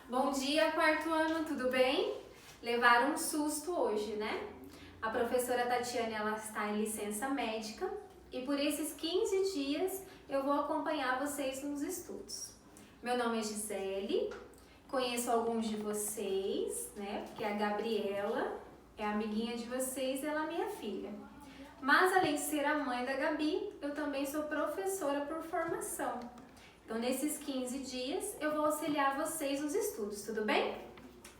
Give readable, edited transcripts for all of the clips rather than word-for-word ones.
Bom dia, quarto ano, tudo bem? Levaram um susto hoje, né? A professora Tatiane, ela está em licença médica e por esses 15 dias eu vou acompanhar vocês nos estudos. Meu nome é Gisele, conheço alguns de vocês, né? Porque a Gabriela é amiguinha de vocês, ela é minha filha. Mas além de ser a mãe da Gabi, eu também sou professora por formação. Então, nesses 15 dias, eu vou auxiliar vocês nos estudos, tudo bem?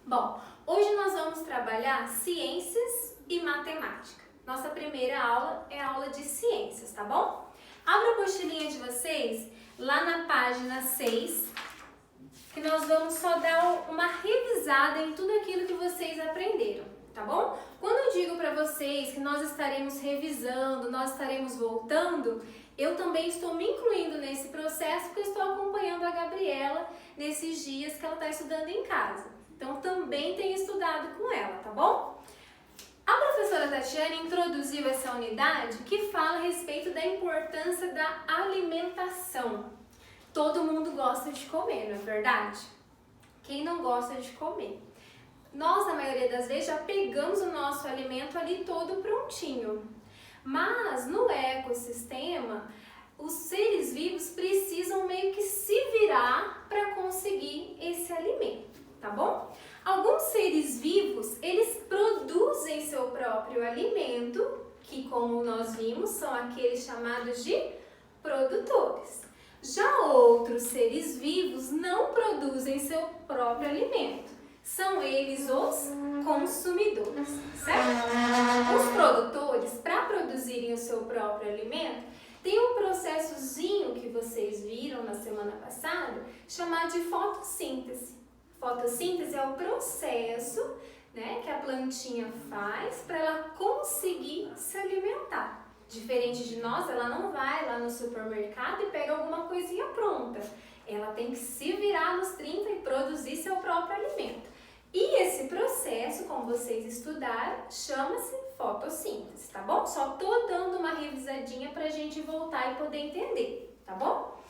Bom, hoje nós vamos trabalhar ciências e matemática. Nossa primeira aula é a aula de ciências, tá bom? Abra a apostilinha de vocês lá na página 6, que nós vamos só dar uma revisada em tudo aquilo que vocês aprenderam, tá bom? Quando eu digo para vocês que nós estaremos revisando, nós estaremos voltando, eu também estou me incluindo nesse processo porque estou acompanhando a Gabriela nesses dias que ela está estudando em casa. Então, também tenho estudado com ela, tá bom? A professora Tatiane introduziu essa unidade que fala a respeito da importância da alimentação. Todo mundo gosta de comer, não é verdade? Quem não gosta de comer? Nós, na maioria das vezes, já pegamos o nosso alimento ali todo prontinho. Mas no ecossistema, os seres vivos precisam meio que se virar para conseguir esse alimento, tá bom? Alguns seres vivos, eles produzem seu próprio alimento, que como nós vimos, são aqueles chamados de produtores. Já outros seres vivos não produzem seu próprio alimento. São eles os consumidores, certo? Os produtores, para produzirem o seu próprio alimento, tem um processozinho que vocês viram na semana passada, chamado de fotossíntese. Fotossíntese é o processo, né, que a plantinha faz para ela conseguir se alimentar. Diferente de nós, ela não vai lá no supermercado e pega alguma coisinha pronta. Ela tem que se virar nos 30 e produzir seu próprio alimento. E esse processo, como vocês estudaram, chama-se fotossíntese, tá bom? Só tô dando uma revisadinha pra gente voltar e poder entender, tá bom?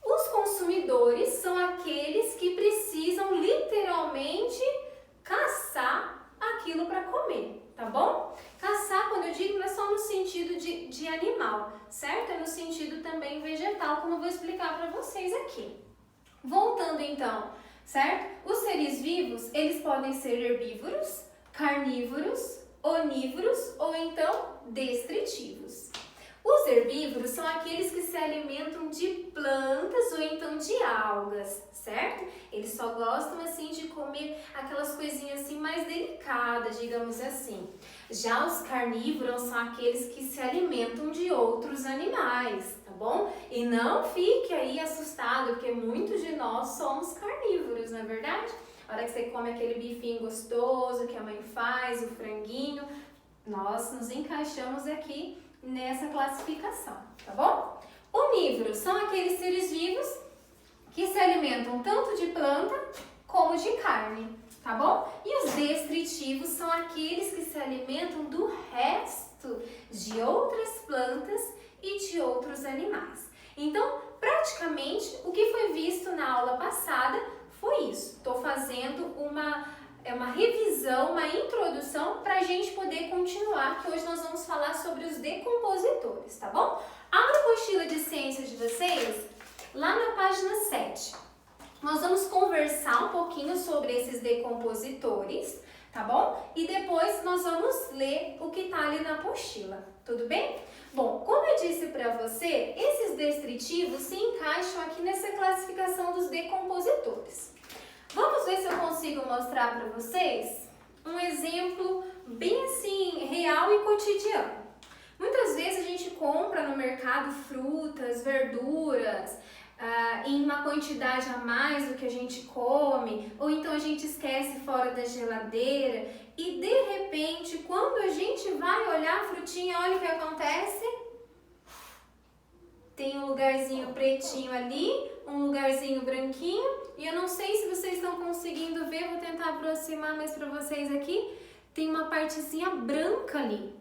Os consumidores são aqueles que precisam literalmente caçar aquilo para comer, tá bom? Caçar, quando eu digo, não é só no sentido de animal, certo? É no sentido também vegetal, como eu vou explicar para vocês aqui. Voltando então, certo? Os seres vivos, eles podem ser herbívoros, carnívoros, onívoros ou então destritivos. Os herbívoros são aqueles que se alimentam de plantas ou então de algas, certo? Eles só gostam assim de comer aquelas coisinhas assim mais delicadas, digamos assim. Já os carnívoros são aqueles que se alimentam de outros animais, tá bom? E não fique aí assustado, porque muitos de nós somos carnívoros, não é verdade? A hora que você come aquele bifinho gostoso que a mãe faz, o franguinho, nós nos encaixamos aqui nessa classificação, tá bom? Onívoros são aqueles seres vivos que se alimentam tanto de planta como de carne, tá bom? E os destritivos são aqueles que se alimentam do resto de outras plantas e de outros animais. Então, praticamente, o que foi visto na aula passada foi isso. Estou fazendo uma revisão, uma introdução para a gente poder continuar, que hoje nós vamos falar sobre os decompositores, tá bom? Abra a apostila de ciências de vocês lá na página 7. Nós vamos conversar um pouquinho sobre esses decompositores, tá bom? E depois nós vamos ler o que tá ali na apostila, tudo bem? Bom, como eu disse para você, esses destritivos se encaixam aqui nessa classificação dos decompositores. Vamos ver se eu consigo mostrar para vocês um exemplo bem assim, real e cotidiano. Muitas vezes a gente compra no mercado frutas, verduras, em uma quantidade a mais do que a gente come, ou então a gente esquece fora da geladeira e de repente, quando a gente vai olhar a frutinha, olha o que acontece. Tem um lugarzinho pretinho ali, um lugarzinho branquinho, e eu não sei se vocês estão conseguindo ver, vou tentar aproximar mais para vocês aqui. Tem uma partezinha branca ali.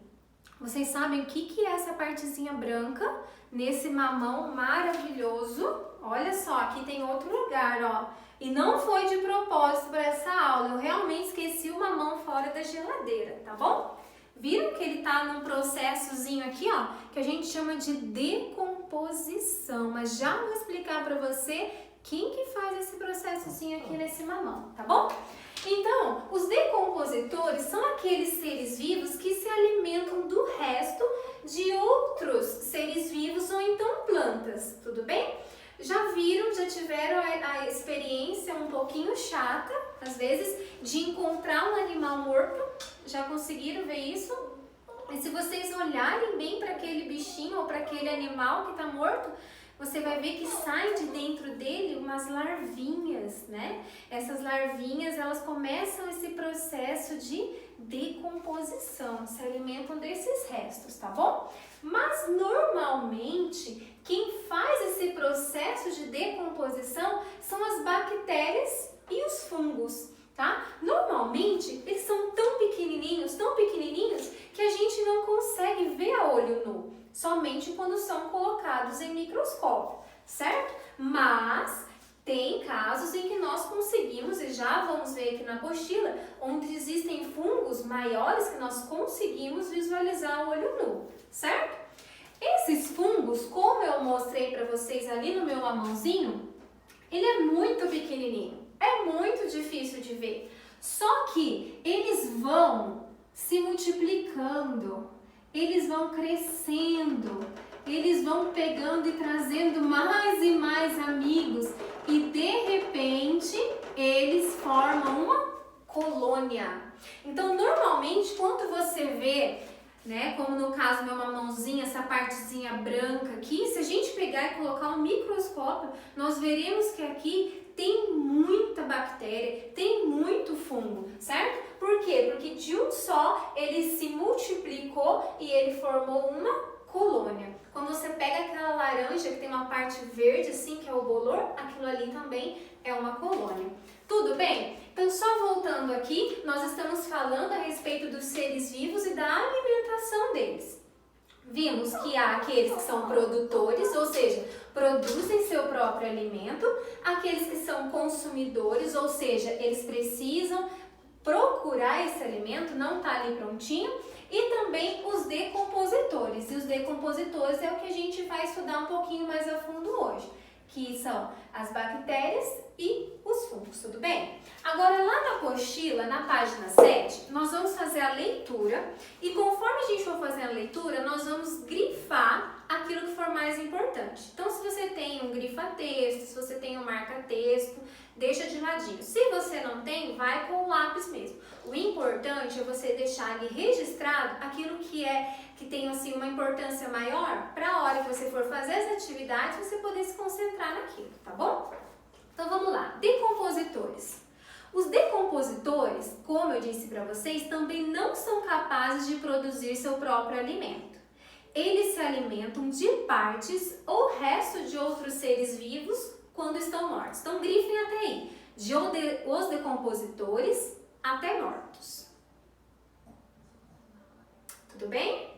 Vocês sabem o que é essa partezinha branca nesse mamão maravilhoso? Olha só, aqui tem outro lugar, ó. E não foi de propósito para essa aula, eu realmente esqueci o mamão fora da geladeira, tá bom? Viram que ele tá num processozinho aqui, ó, que a gente chama de decomposição, mas já vou explicar para você quem que faz esse processozinho aqui nesse mamão, tá bom? Então, os decompositores são aqueles seres vivos que se alimentam do resto de outros seres vivos ou então plantas, tudo bem? Já viram, já tiveram a experiência um pouquinho chata, às vezes, de encontrar um animal morto? Já conseguiram ver isso? E se vocês olharem bem para aquele bichinho ou para aquele animal que está morto, você vai ver que sai de dentro dele umas larvinhas, né? Essas larvinhas, elas começam esse processo de decomposição, se alimentam desses restos, tá bom? Mas normalmente, quem faz esse processo de decomposição são as bactérias e os fungos, tá? Normalmente, eles são tão pequenininhos, que a gente não consegue ver a olho nu. Somente quando são colocados em microscópio, certo? Mas tem casos em que nós conseguimos, e já vamos ver aqui na apostila, onde existem fungos maiores que nós conseguimos visualizar a olho nu, certo? Esses fungos, como eu mostrei para vocês ali no meu mamãozinho, ele é muito pequenininho, é muito difícil de ver. Só que eles vão se multiplicando, eles vão crescendo, eles vão pegando e trazendo mais e mais amigos e de repente eles formam uma colônia. Então normalmente quando você vê, né, como no caso do meu mamãozinho, essa partezinha branca aqui, se a gente pegar e colocar um microscópio, nós veremos que aqui tem muita bactéria, tem muito fungo, certo? Por quê? Porque de um só ele se multiplicou e ele formou uma colônia. Quando você pega aquela laranja que tem uma parte verde assim, que é o bolor, aquilo ali também é uma colônia. Tudo bem? Então só voltando aqui, nós estamos falando a respeito dos seres vivos e da alimentação deles. Vimos que há aqueles que são produtores, ou seja, produzem seu próprio alimento, aqueles que são consumidores, ou seja, eles precisam procurar esse alimento, não está ali prontinho, e também os decompositores. E os decompositores é o que a gente vai estudar um pouquinho mais a fundo hoje, que são as bactérias e os fungos, tudo bem? Agora lá na apostila, na página 7, nós vamos fazer a leitura e conforme a gente for fazendo a leitura, nós vamos grifar aquilo que for mais importante. Então se você tem um grifa-texto, se você tem um marca-texto, deixa de ladinho. Se você não tem, vai com o lápis mesmo. O importante é você deixar ali registrado aquilo que tem assim uma importância maior para a hora que você for fazer as atividades, você poder se concentrar naquilo, tá bom? Então vamos lá, decompositores. Os decompositores, como eu disse para vocês, também não são capazes de produzir seu próprio alimento. Eles se alimentam de partes ou resto de outros seres vivos quando estão mortos. Então grifem até aí, os decompositores até mortos. Tudo bem?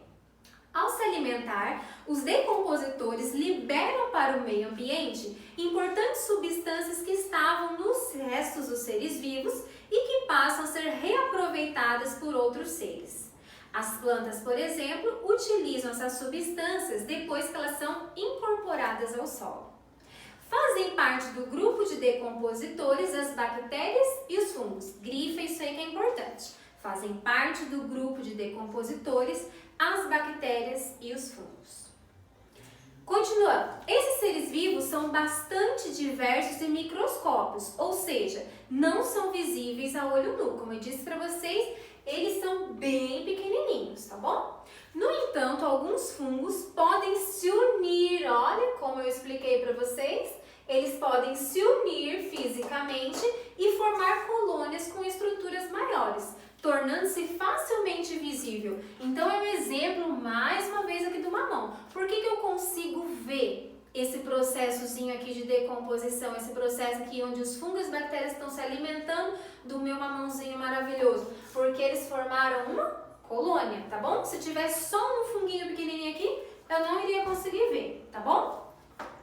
Ao se alimentar, os decompositores liberam para o meio ambiente importantes substâncias que estavam nos restos dos seres vivos e que passam a ser reaproveitadas por outros seres. As plantas, por exemplo, utilizam essas substâncias depois que elas são incorporadas ao solo. Fazem parte do grupo de decompositores as bactérias e os fungos. Grifa isso aí que é importante. Fazem parte do grupo de decompositores as bactérias e os fungos. Continuando, esses seres vivos são bastante diversos em microscópios, ou seja, não são visíveis a olho nu. Como eu disse para vocês, eles são bem pequenininhos, tá bom? No entanto, alguns fungos podem se unir, olha como eu expliquei para vocês, eles podem se unir fisicamente e formar colônias com estruturas maiores, tornando-se facilmente visível. Então é um exemplo, mais uma vez, aqui do mamão. Por que eu consigo ver esse processozinho aqui de decomposição, esse processo aqui onde os fungos e as bactérias estão se alimentando do meu mamãozinho maravilhoso? Porque eles formaram uma colônia, tá bom? Se tivesse só um funguinho pequenininho aqui, eu não iria conseguir ver, tá bom?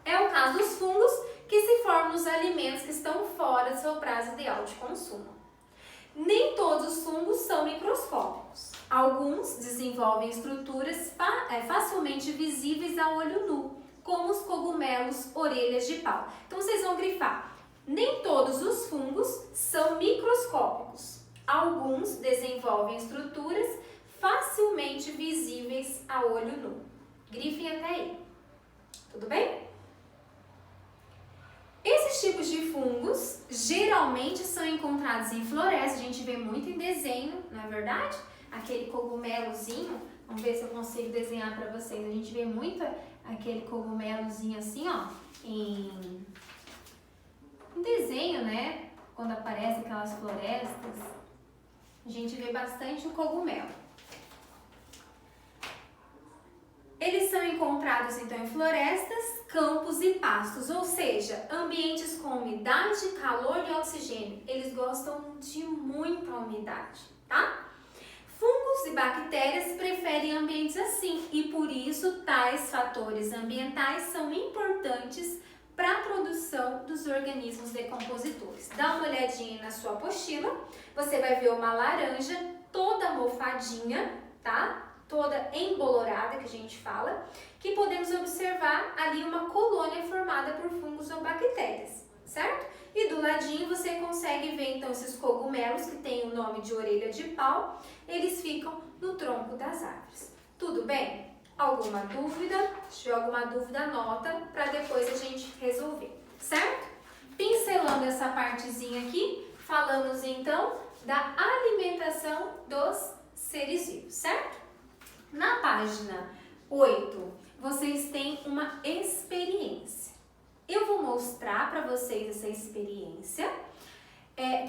É o caso dos fungos, que se formam nos alimentos que estão fora do seu prazo ideal de consumo. Nem todos os fungos são microscópicos. Alguns desenvolvem estruturas facilmente visíveis a olho nu, como os cogumelos orelhas de pau. Então vocês vão grifar. Nem todos os fungos são microscópicos. Alguns desenvolvem estruturas facilmente visíveis a olho nu. Grifem até aí. Tudo bem? Esses tipos de fungos geralmente são encontrados em florestas. A gente vê muito em desenho, não é verdade? Aquele cogumelozinho, vamos ver se eu consigo desenhar para vocês. A gente vê muito aquele cogumelozinho assim, ó, em desenho, né? Quando aparece aquelas florestas, a gente vê bastante o cogumelo. Eles são encontrados então em florestas, campos e pastos, ou seja, ambientes com umidade, calor e oxigênio. Eles gostam de muita umidade, tá? Fungos e bactérias preferem ambientes assim e por isso tais fatores ambientais são importantes para a produção dos organismos decompositores. Dá uma olhadinha na sua apostila, você vai ver uma laranja toda mofadinha, tá? Toda embolorada, que a gente fala, que podemos observar ali uma colônia formada por fungos ou bactérias, certo? E do ladinho você consegue ver então esses cogumelos que têm o nome de orelha de pau, eles ficam no tronco das árvores. Tudo bem? Alguma dúvida? Se tiver alguma dúvida, anota para depois a gente resolver, certo? Pincelando essa partezinha aqui, falamos então da alimentação dos seres vivos, certo? Na página 8, vocês têm uma experiência. Eu vou mostrar para vocês essa experiência.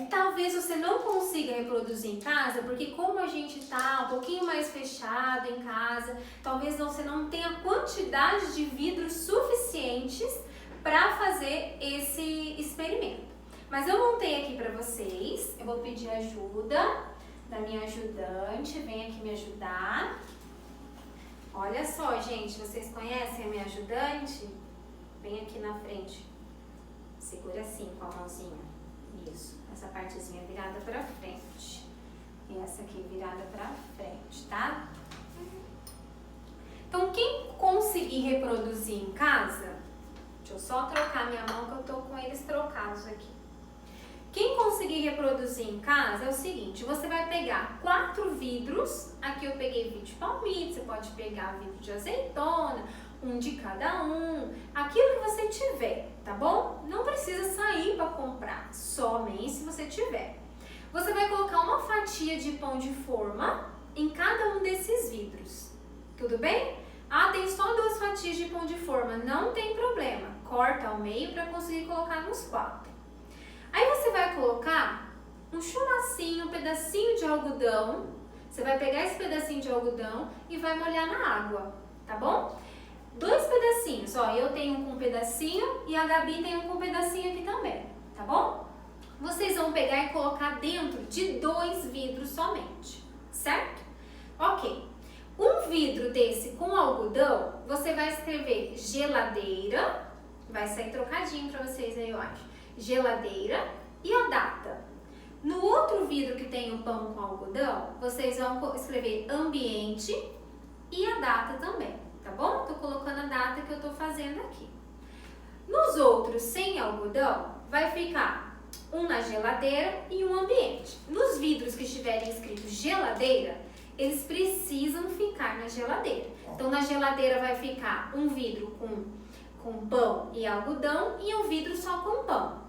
Talvez você não consiga reproduzir em casa, porque como a gente está um pouquinho mais fechado em casa, talvez você não tenha quantidade de vidros suficientes para fazer esse experimento. Mas eu montei aqui para vocês, eu vou pedir ajuda da minha ajudante, vem aqui me ajudar. Olha só, gente, vocês conhecem a minha ajudante? Vem aqui na frente. Segura assim com a mãozinha. Isso, essa partezinha virada pra frente. E essa aqui virada pra frente, tá? Então, quem conseguir reproduzir em casa, deixa eu só trocar minha mão que eu tô com eles trocados aqui. Quem conseguir reproduzir em casa é o seguinte, você vai pegar 4 vidros, aqui eu peguei vidro de palmito, você pode pegar vidro de azeitona, um de cada um, aquilo que você tiver, tá bom? Não precisa sair para comprar, somente se você tiver. Você vai colocar uma fatia de pão de forma em cada um desses vidros, tudo bem? Ah, tem só 2 fatias de pão de forma, não tem problema, corta ao meio para conseguir colocar nos 4. Aí você vai colocar um chumacinho, um pedacinho de algodão. Você vai pegar esse pedacinho de algodão e vai molhar na água, tá bom? 2 pedacinhos, ó, eu tenho um com um pedacinho e a Gabi tem um com um pedacinho aqui também, tá bom? Vocês vão pegar e colocar dentro de 2 vidros somente, certo? Ok. Um vidro desse com algodão, você vai escrever geladeira, vai sair trocadinho pra vocês aí, eu acho. Geladeira e a data. No outro vidro que tem o pão com algodão, vocês vão escrever ambiente e a data também, tá bom? Tô colocando a data que eu tô fazendo aqui. Nos outros sem algodão, vai ficar um na geladeira e um ambiente. Nos vidros que estiverem escrito geladeira, eles precisam ficar na geladeira. Então na geladeira vai ficar um vidro com pão e algodão e um vidro só com pão.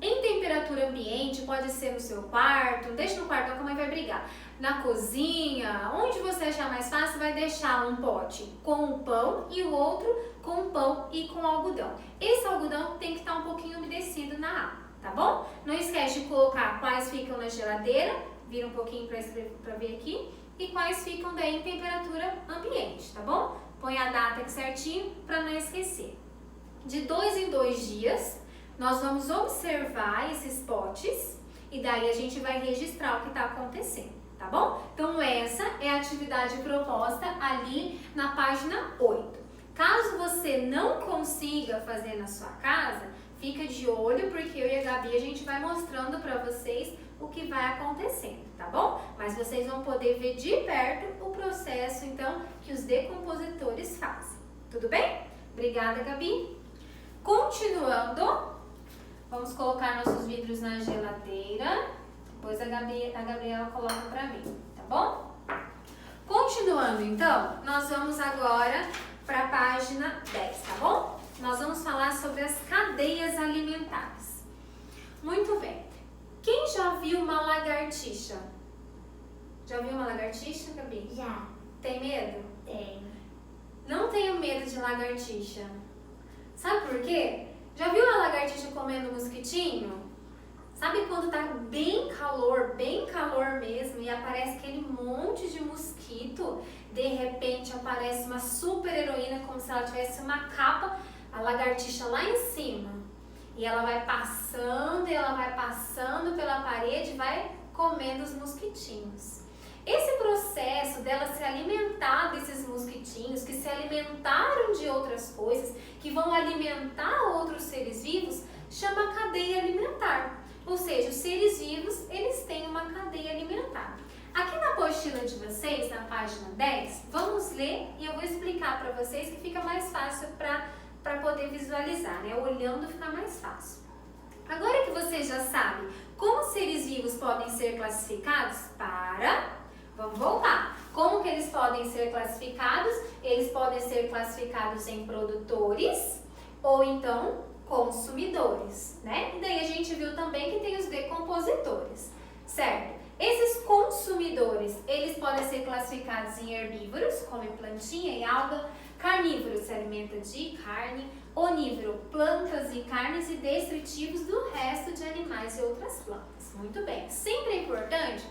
Em temperatura ambiente, pode ser no seu quarto, deixa no quarto, a mãe vai brigar. Na cozinha, onde você achar mais fácil, vai deixar um pote com o pão e o outro com pão e com algodão. Esse algodão tem que estar um pouquinho umedecido na água, tá bom? Não esquece de colocar quais ficam na geladeira, vira um pouquinho para ver aqui, e quais ficam daí em temperatura ambiente, tá bom? Põe a data aqui certinho para não esquecer. De 2 em 2 dias, nós vamos observar esses potes e daí a gente vai registrar o que está acontecendo, tá bom? Então essa é a atividade proposta ali na página 8. Caso você não consiga fazer na sua casa, Fica de olho, porque eu e a Gabi a gente vai mostrando para vocês o que vai acontecendo, tá bom? Mas vocês vão poder ver de perto o processo, então, que os decompositores fazem. Tudo bem? Obrigada, Gabi. Continuando, vamos colocar nossos vidros na geladeira. Depois a Gabriela coloca para mim, tá bom? Continuando, então, nós vamos agora para a página 10, tá bom? Nós vamos falar sobre as cadeias alimentares. Muito bem. Quem já viu uma lagartixa? Já viu uma lagartixa, Gabi? Já. Tem medo? Tenho. Não tenho medo de lagartixa. Sabe por quê? Já viu a lagartixa comendo mosquitinho? Sabe quando tá bem calor mesmo, e aparece aquele monte de mosquito? De repente aparece uma super heroína, como se ela tivesse uma capa, a lagartixa lá em cima. E ela vai passando pela parede e vai comendo os mosquitinhos. Esse processo dela se alimentar desses mosquitinhos, que se alimentaram de outras coisas, que vão alimentar outros seres vivos, chama cadeia alimentar. Ou seja, os seres vivos, eles têm uma cadeia alimentar. Aqui na apostila de vocês, na página 10, vamos ler e eu vou explicar para vocês, que fica mais fácil para poder visualizar, né? Olhando fica mais fácil. Agora que vocês já sabem como seres vivos podem ser classificados, vamos voltar. Como que eles podem ser classificados? Eles podem ser classificados em produtores ou então consumidores, né? E daí a gente viu também que tem os decompositores, certo? Esses consumidores, eles podem ser classificados em herbívoros, comem plantinha e alga, carnívoro, se alimenta de carne, onívoro, plantas e carnes, e destritivos do resto de animais e outras plantas. Muito bem, sempre é importante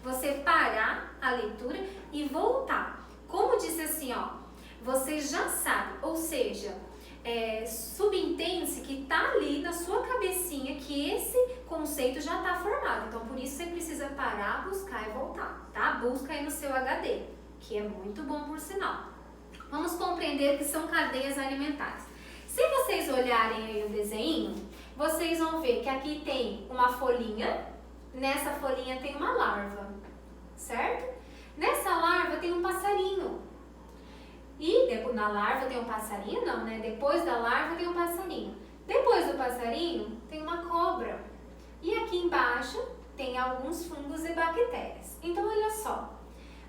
você parar a leitura e voltar. Como disse assim, ó, você já sabe, ou seja, subentende-se que está ali na sua cabecinha que esse conceito já está formado. Então, por isso você precisa parar, buscar e voltar, tá? Busca aí no seu HD, que é muito bom por sinal. Vamos compreender o que são cadeias alimentares. Se vocês olharem aí o desenho, vocês vão ver que aqui tem uma folhinha, nessa folhinha tem uma larva, certo? Nessa larva tem um passarinho. E depois, na larva tem um passarinho? Não, né? Depois da larva tem um passarinho. Depois do passarinho tem uma cobra. E aqui embaixo tem alguns fungos e bactérias. Então, olha só.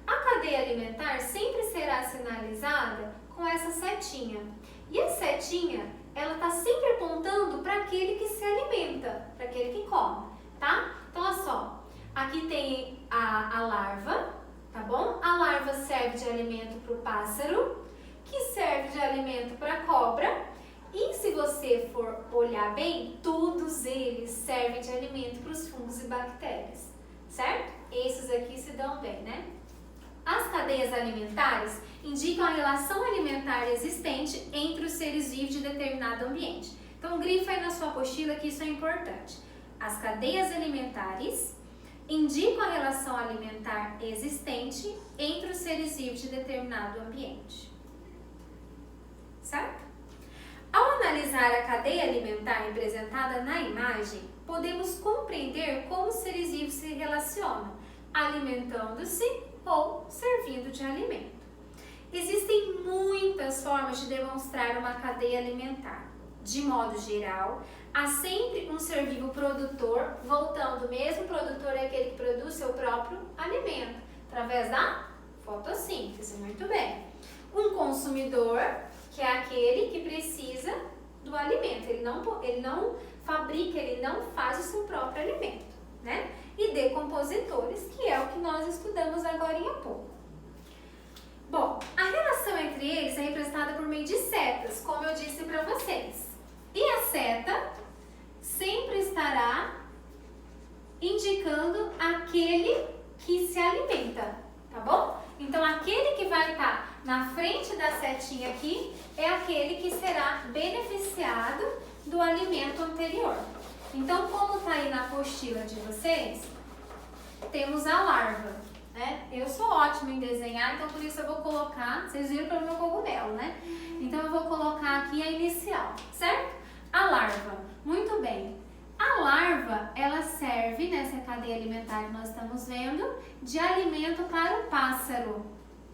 A cadeia alimentar sempre será sinalizada com essa setinha. E a setinha, ela está sempre apontando para aquele que se alimenta, para aquele que come, tá? Então, olha só. Aqui tem a larva, tá bom? A larva serve de alimento para o pássaro, que serve de alimento para a cobra. E se você for olhar bem, todos eles servem de alimento para os fungos e bactérias, certo? Esses aqui se dão bem, né? As cadeias alimentares indicam a relação alimentar existente entre os seres vivos de determinado ambiente. Então, grifa aí na sua apostila que isso é importante. As cadeias alimentares indicam a relação alimentar existente entre os seres vivos de determinado ambiente. Certo? Ao analisar a cadeia alimentar representada na imagem, podemos compreender como os seres vivos se relacionam, alimentando-se ou servindo de alimento. Existem muitas formas de demonstrar uma cadeia alimentar. De modo geral, há sempre um ser vivo produtor, voltando, o mesmo produtor é aquele que produz seu próprio alimento, através da fotossíntese, muito bem. Um consumidor, que é aquele que precisa do alimento, ele não fabrica, ele não faz o seu próprio alimento, né? E decompositores, que é o que nós estudamos agora há pouco. Bom, a relação entre eles é representada por meio de setas, como eu disse para vocês. E a seta sempre estará indicando aquele que se alimenta, tá bom? Então, aquele que vai estar na frente da setinha aqui é aquele que será beneficiado do alimento anterior. Então, como está aí na apostila de vocês, temos a larva, né? Eu sou ótima em desenhar, então por isso eu vou colocar, vocês viram pelo meu cogumelo, né? Então, eu vou colocar aqui a inicial, certo? A larva. Muito bem. A larva, ela serve nessa cadeia alimentar que nós estamos vendo de alimento para o pássaro,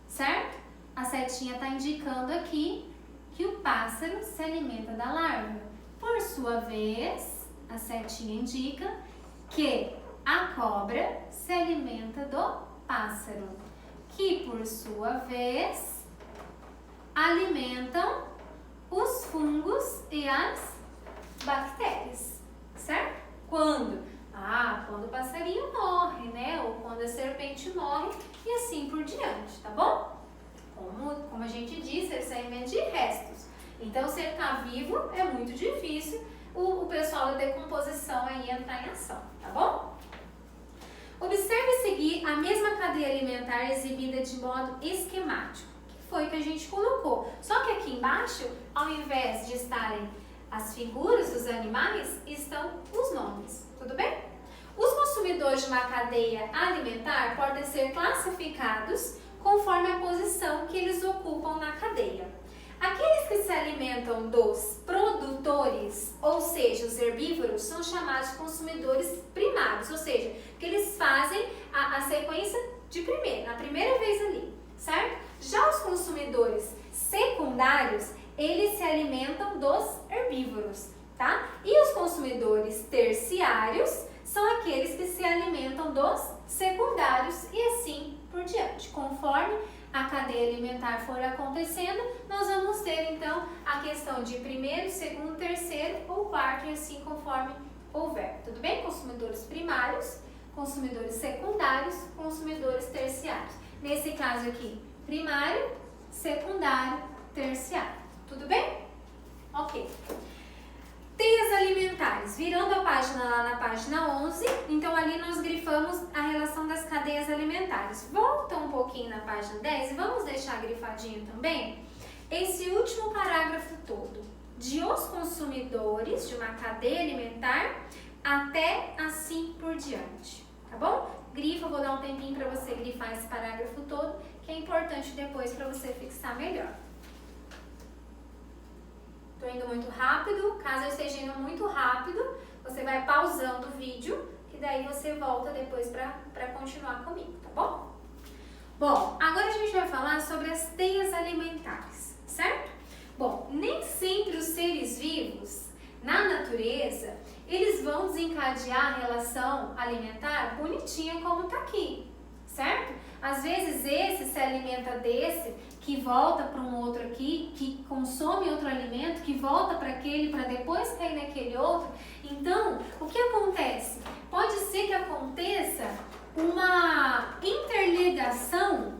certo? A setinha está indicando aqui que o pássaro se alimenta da larva. Por sua vez, a setinha indica que a cobra se alimenta do pássaro, que por sua vez alimentam os fungos e as bactérias, certo? Quando? Quando o passarinho morre, né? Ou quando a serpente morre e assim por diante, tá bom? Como a gente disse, eles se alimentam de restos. Então, cercar vivo é muito difícil o pessoal da decomposição aí entrar em ação, tá bom? Observe seguir a mesma cadeia alimentar exibida de modo esquemático, que foi que a gente colocou. Só que aqui embaixo, ao invés de estarem as figuras dos animais, estão os nomes, tudo bem? Os consumidores de uma cadeia alimentar podem ser classificados conforme a posição que eles ocupam na cadeia. Aqueles que se alimentam dos produtores, ou seja, os herbívoros, são chamados de consumidores primários, ou seja, que eles fazem a sequência de na primeira vez ali, certo? Já os consumidores secundários, eles se alimentam dos herbívoros, tá? E os consumidores terciários são aqueles que se alimentam dos secundários e assim por diante. Conforme a cadeia alimentar for acontecendo, nós vamos ter então a questão de primeiro, segundo, terceiro ou quarto e assim conforme houver. Tudo bem? Consumidores primários, consumidores secundários, consumidores terciários. Nesse caso aqui, primário, secundário, terciário. Tudo bem? Ok. Teias alimentares. Virando a página lá na página 11, então ali nós grifamos a relação das cadeias alimentares. Volta um pouquinho na página 10 e vamos deixar grifadinho também esse último parágrafo todo. De os consumidores de uma cadeia alimentar até assim por diante. Tá bom? Grifa, vou dar um tempinho para você grifar esse parágrafo todo, que é importante depois para você fixar melhor. Estou indo muito rápido, caso eu esteja indo muito rápido, você vai pausando o vídeo, que daí você volta depois para continuar comigo, tá bom? Bom, agora a gente vai falar sobre as teias alimentares, certo? Bom, nem sempre os seres vivos, na natureza, eles vão desencadear a relação alimentar bonitinha como tá aqui, certo? Às vezes esse se alimenta desse, que volta para um outro aqui, que consome outro alimento, que volta para aquele, para depois cair naquele outro. Então, o que acontece? Pode ser que aconteça uma interligação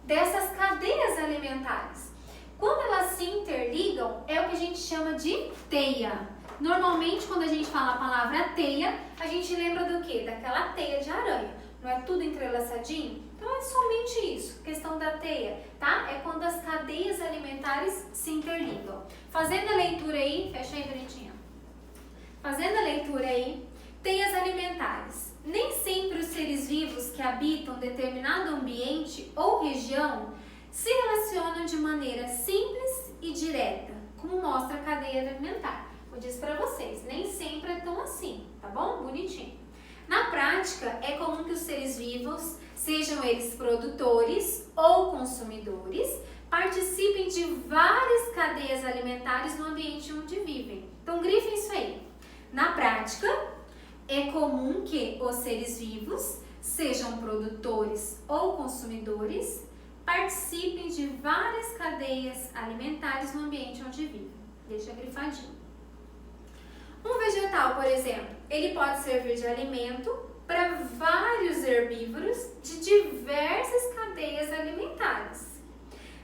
dessas cadeias alimentares. Quando elas se interligam, é o que a gente chama de teia. Normalmente, quando a gente fala a palavra teia, a gente lembra do quê? Daquela teia de aranha. Não é tudo entrelaçadinho? Então é somente isso, questão da teia, tá? É quando as cadeias alimentares se interligam. Fazendo a leitura aí, fecha aí bonitinho. Fazendo a leitura aí, teias alimentares. Nem sempre os seres vivos que habitam determinado ambiente ou região se relacionam de maneira simples e direta, como mostra a cadeia alimentar. Eu disse para vocês, nem sempre é tão assim, tá bom? Bonitinho. Na prática, é comum que os seres vivos, sejam eles produtores ou consumidores, participem de várias cadeias alimentares no ambiente onde vivem. Então, grifem isso aí. Na prática, é comum que os seres vivos, sejam produtores ou consumidores, participem de várias cadeias alimentares no ambiente onde vivem. Deixa grifadinho. Um vegetal, por exemplo, ele pode servir de alimento para vários herbívoros de diversas cadeias alimentares.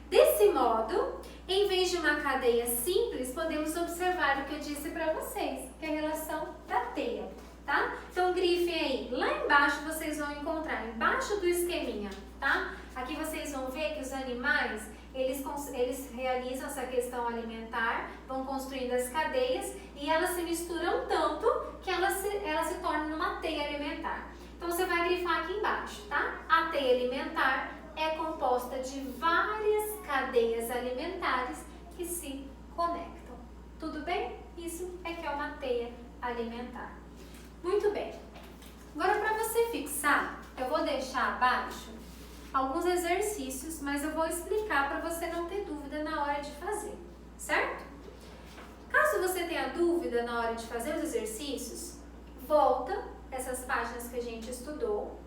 Desse modo, em vez de uma cadeia simples, podemos observar o que eu disse para vocês, que é a relação da teia, tá? Então, grifem aí. Lá embaixo vocês vão encontrar, embaixo do esqueminha, tá? Aqui vocês vão ver que os animais, eles realizam essa questão alimentar, vão construindo as cadeias e elas se misturam tanto que elas se tornam uma teia alimentar. Então, você vai grifar aqui embaixo, tá? A teia alimentar é composta de várias cadeias alimentares que se conectam. Tudo bem? Isso é que é uma teia alimentar. Muito bem. Agora, para você fixar, eu vou deixar abaixo alguns exercícios, mas eu vou explicar para você não ter dúvida na hora de fazer, certo? Caso você tenha dúvida na hora de fazer os exercícios, volta essas páginas que a gente estudou,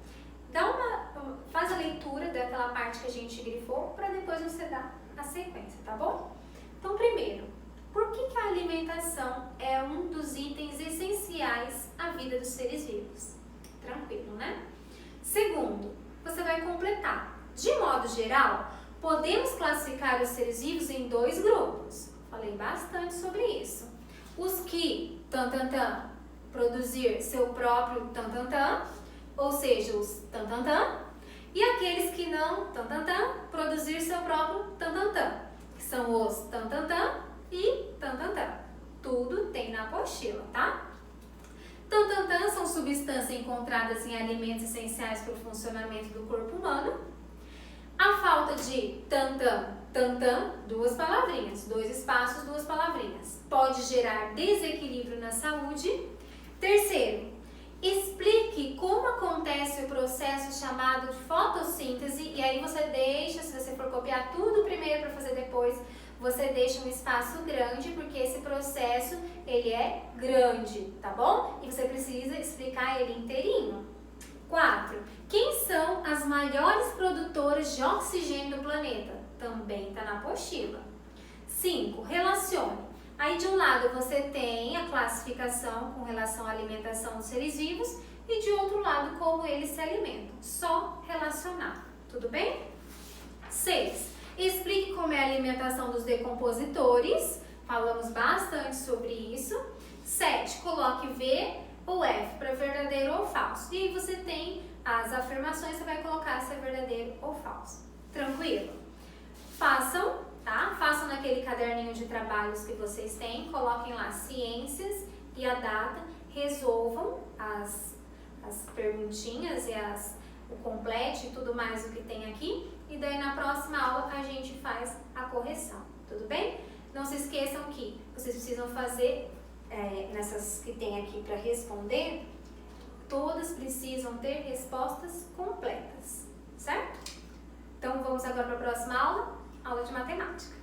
faz a leitura daquela parte que a gente grifou para depois você dar a sequência, tá bom? Então, primeiro, por que a alimentação é um dos itens essenciais à vida dos seres vivos? Tranquilo, né? Segundo, você vai completar. De modo geral, podemos classificar os seres vivos em 2 grupos. Falei bastante sobre isso. Os que, produzir seu próprio ou seja, os e aqueles que não, produzir seu próprio que são os e Tudo tem na apostila, tá? São substâncias encontradas em alimentos essenciais para o funcionamento do corpo humano. A falta de tantam, 2 palavrinhas, 2 espaços, 2 palavrinhas, pode gerar desequilíbrio na saúde. Terceiro, explique como acontece o processo chamado de fotossíntese, e aí você deixa, se você for copiar tudo primeiro para fazer depois, você deixa um espaço grande, porque esse processo, ele é grande, tá bom? E você precisa explicar ele inteirinho. 4. Quem são as maiores produtoras de oxigênio do planeta? Também está na apostila. 5. Relacione. Aí de um lado você tem a classificação com relação à alimentação dos seres vivos e de outro lado como eles se alimentam. Só relacionar, tudo bem? 6. Explique como é a alimentação dos decompositores. Falamos bastante sobre isso. 7. Coloque V ou F para verdadeiro ou falso. E aí você tem as afirmações, você vai colocar se é verdadeiro ou falso. Tranquilo? Façam, tá? Façam naquele caderninho de trabalhos que vocês têm, coloquem lá ciências e a data, resolvam as perguntinhas e o complete e tudo mais o que tem aqui. E daí na próxima aula a gente faz a correção, tudo bem? Não se esqueçam que vocês precisam fazer nessas que tem aqui para responder, todas precisam ter respostas completas, certo? Então vamos agora para a próxima aula de matemática.